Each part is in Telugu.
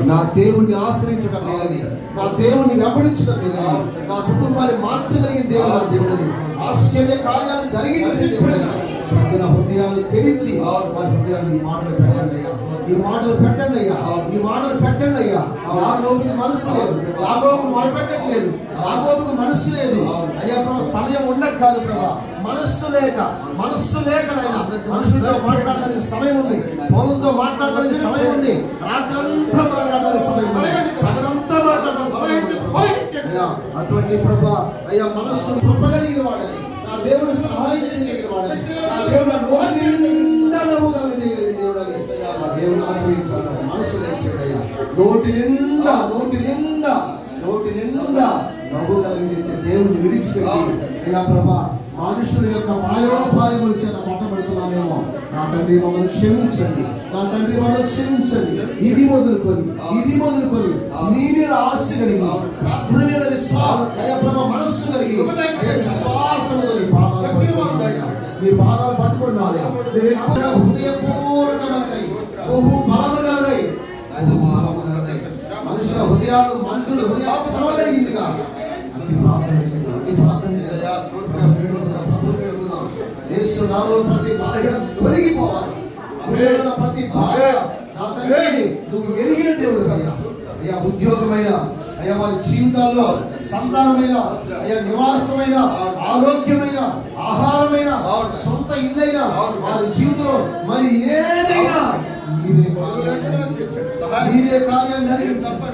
నా దేవుణ్ణి ఆశ్రయించడం మేలని, నా దేవుణ్ణి వెంబడించడం మేలని, నా కుటుంబాన్ని మార్చగలిగిన దేవుడు నా దేవుడిని, ఆశ్చర్య కార్యాలు జరిగించే దేవుడిని. ప్రజల హృదయాలు తెరిచి వారి హృదయాలు ఈ మాటలు పెట్టండి అయ్యా, ఈ మాటలు పెట్టండి అయ్యా, ఈ మాటలు పెట్టండి అయ్యా. యాకోబుకి మనస్సు లేదు, యాకోబుకు మొరపెట్టట్లేదు, యాకోబుకు మనస్సు లేదు అయ్యా ప్రభు. సమయం ఉండక కాదు ప్రభా, మనస్సు లేక నాయనా. మనుషులతో మాట్లాడడానికి సమయం ఉంది, ఫోన్లతో మాట్లాడడానికి సమయం ఉంది, రాత్రంతా మాట్లాడడానికి సమయం ఉంది, పగలంతా మాట్లాడడానికి సమయం ఉంది. అటువంటి ప్రభా అయ్యా మనస్సు కృపగలిగిన వాడని, నా దేవుడు సహాయం చేయగలిగిన వాడని, నా దేవుడు నోటి నిండా నవ్వుగలిగిన దేవుడు అని నా దేవుడు ఆశ్రయించాలి. మనస్సు తెచ్చాడయ్యా, నోటి నిండా నవ్వు కలిగేసే దేవుడిని విడిచిపెట్టి అయ్యా ప్రభా మనుషుల యొక్క మాయోపాయముల చేత పట్టబడుతున్నామేమో. నా తండ్రి మమ్మల్ని క్షమించండి, నా తండ్రి మమ్మల్ని క్షమించండి. ఇది మొదలుకొని నీ మీద ఆశ కలిగి, ప్రార్థన మీద విశ్వాసం అయ్యా ప్రభా మనస్సు కలిగి, విశ్వాసముతో నీ పాదాలు పట్టుకున్నాను. హృదయపూర్వకమైనదై, బహు బలముగలదై, మనుషుల హృదయాలు తెరవగలిగిందిగా ప్రార్థన యేసు నామములో ప్రతి బాధ తొలగిపోవాలి. ప్రతి బాధ నా తండ్రి నువ్వు ఎరిగిన దేవుడు అయ్యా. అయ్యా ఉద్యోగమైన, అయ్యా వారి జీవితాల్లో సంతానమైన, అయ్యా నివాసమైన, ఆరోగ్యమైన, ఆహారమైన, సొంత ఇల్లైనా వారి జీవితంలో మరి ఏదైనా నీవే కార్యం జరిగించండి.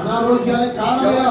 అనారోగ్యానికి కారణమైన